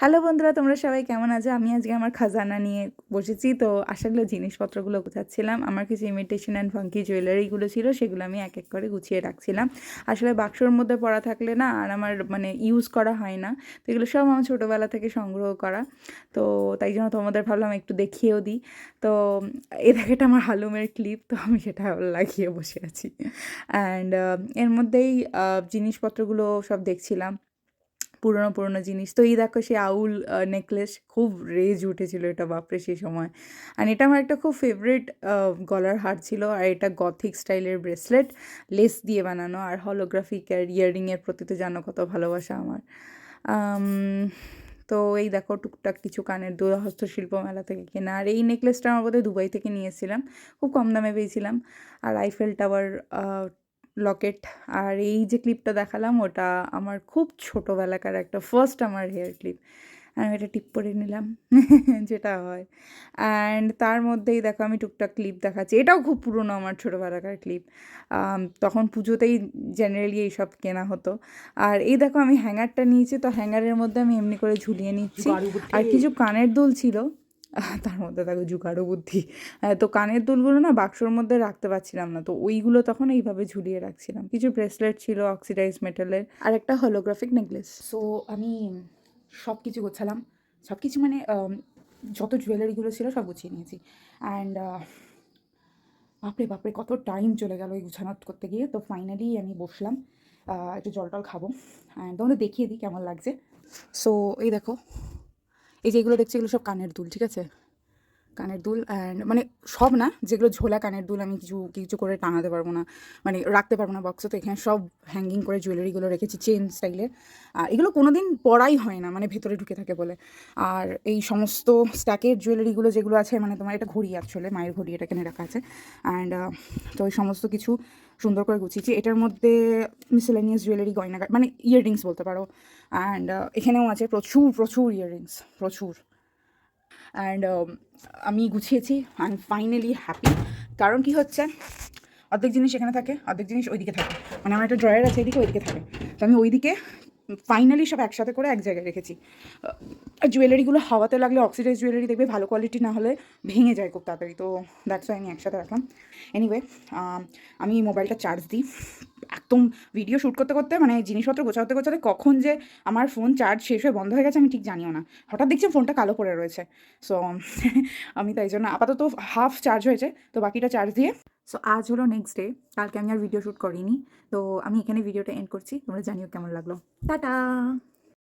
Hello বন্ধুরা, তোমরা সবাই কেমন আছো? আমি আজকে আমার খাজানা নিয়ে বসেছি। তো আসলে জিনিসপত্রগুলো গোছাচ্ছিলাম। আমার কিছু ইমিটেশন অ্যান্ড ফাঙ্কি জুয়েলারিগুলো ছিল, সেগুলো আমি এক এক করে গুছিয়ে রাখছিলাম। আসলে বাক্সর মধ্যে পড়া থাকলে না আর আমার ইউজ করা হয় না। তো এগুলো সব আমার ছোটোবেলা থেকে সংগ্রহ করা। তো তাই জন্য তোমাদের ভাবলাম একটু দেখিয়েও দিই। তো এই দেখেটা আমার হালুমের ক্লিপ, তো আমি সেটা লাগিয়ে বসে আছি। অ্যান্ড এর মধ্যেই জিনিসপত্রগুলো সব দেখছিলাম, পুরোনো পুরোনো জিনিস। তো এই দেখো সেই আউল নেকলেস, খুব রেজ উঠেছিল এটা, বাপরে সেই সময়। আর এটা আমার একটা খুব ফেভারিট গলার হার ছিল। আর এটা গথিক স্টাইলের ব্রেসলেট, লেস দিয়ে বানানো, আর হলোগ্রাফিক আর ইয়াররিংয়ের প্রতি তো জানো কত ভালোবাসা আমার। আম, তো এই দেখো টুকটাক কিছু কানের দুল হস্তশিল্প মেলা থেকে কেনা। আর এই নেকলেসটা আমার বোধহয় দুবাই থেকে নিয়েছিলাম, খুব কম দামে পেয়েছিলাম। আর আইফেল টাওয়ার লকেট। আর এই যে ক্লিপটা দেখালাম ওটা আমার খুব ছোটোবেলাকার একটা ফার্স্ট আমার হেয়ার ক্লিপ। আমি এটা টিপ করে নিলাম যেটা হয়। অ্যান্ড তার মধ্যেই দেখো আমি টুকটাক ক্লিপ দেখাচ্ছি, এটাও খুব পুরনো আমার ছোটোবেলাকার ক্লিপ। তখন পুজোতেই জেনারেলি এইসব কেনা হতো। আর এই দেখো আমি হ্যাঙ্গারটা নিয়েছি, তো হ্যাঙ্গারের মধ্যে আমি এমনি করে ঝুলিয়ে নিচ্ছি। আর কিছু কানের দুল ছিল, তার মধ্যে দেখো জুগাড়ু বুদ্ধি। তো কানের দুলগুলো না বাক্সর মধ্যে রাখতে পারছিলাম না, তো ওইগুলো তখন এইভাবে ঝুলিয়ে রাখছিলাম। কিছু ব্রেসলেট ছিল অক্সিডাইজ মেটালের, আর একটা হলোগ্রাফিক নেকলেস। সো আমি সব কিছু গোছালাম, সব কিছু যত জুয়েলারিগুলো ছিল সব গুছিয়ে নিয়েছি। অ্যান্ড বাপরে বাপরে কত টাইম চলে গেল এই গুছানো করতে গিয়ে। তো ফাইনালি আমি বসলাম, একটু জল টল খাবো। অ্যান্ড তোমাদের দেখিয়ে দিই কেমন লাগছে। সো এই দেখো, এই যে এগুলো দেখছি এগুলো সব কানের দুল, ঠিক আছে? কানের দুল। অ্যান্ড সব না, যেগুলো ঝোলা কানের দুল আমি কিছু কিছু করে টাঙাতে পারবো না, রাখতে পারবো না বক্সে। তো এখানে সব হ্যাঙ্গিং করে জুয়েলারিগুলো রেখেছি চেন স্টাইলের। এগুলো কোনো দিন পরাই হয় না, ভেতরে ঢুকে থাকে বলে। আর এই সমস্ত স্ট্যাকের জুয়েলারিগুলো যেগুলো আছে, তোমার এটা ঘড়ি, আসলে মায়ের ঘড়ি, এটা এখানে রাখা আছে। অ্যান্ড তো এই সমস্ত কিছু সুন্দর করে গুছিয়েছি। এটার মধ্যে মিসেলেনিয়াস জুয়েলারি, গয়না, ইয়াররিংস বলতে পারো। অ্যান্ড এখানেও আছে প্রচুর প্রচুর ইয়াররিংস, প্রচুর। অ্যান্ড আমি গুছিয়েছি, আই এম ফাইনালি হ্যাপি। কারণ কি হচ্ছে, অর্ধেক জিনিস এখানে থাকে, অর্ধেক জিনিস ওইদিকে থাকে। আমার একটা ড্রয়ার আছে এদিকে, ওইদিকে থাকে। তো আমি ওইদিকে ফাইনালি সব একসাথে করে এক জায়গায় রেখেছি। আর জুয়েলারিগুলো হাওয়াতে লাগলে, অক্সিডাইজ জুয়েলারি দেখবে ভালো কোয়ালিটি না হলে ভেঙে যায় খুব তাড়াতাড়ি, তো দ্যাটস ওয়াই আমি একসাথে রাখলাম। এনিওয়ে, আমি মোবাইলটা চার্জ দিই। একদম ভিডিও শ্যুট করতে করতে জিনিসপত্র গোছাতে গোছাতে কখন যে আমার ফোন চার্জ শেষ হয়ে বন্ধ হয়ে গেছে আমি ঠিক জানিও না। হঠাৎ দেখছি ফোনটা কালো পড়ে রয়েছে। সো আমি তাই জন্য আপাতত হাফ চার্জ হয়েছে, তো বাকিটা চার্জ দিয়ে। সো আজ হলো নেক্সট ডে, কালকে আমি আর ভিডিও শ্যুট করিনি। তো আমি এখানে ভিডিওটা এন্ড করছি, তোমরা জানিও কেমন লাগলো। টাটা।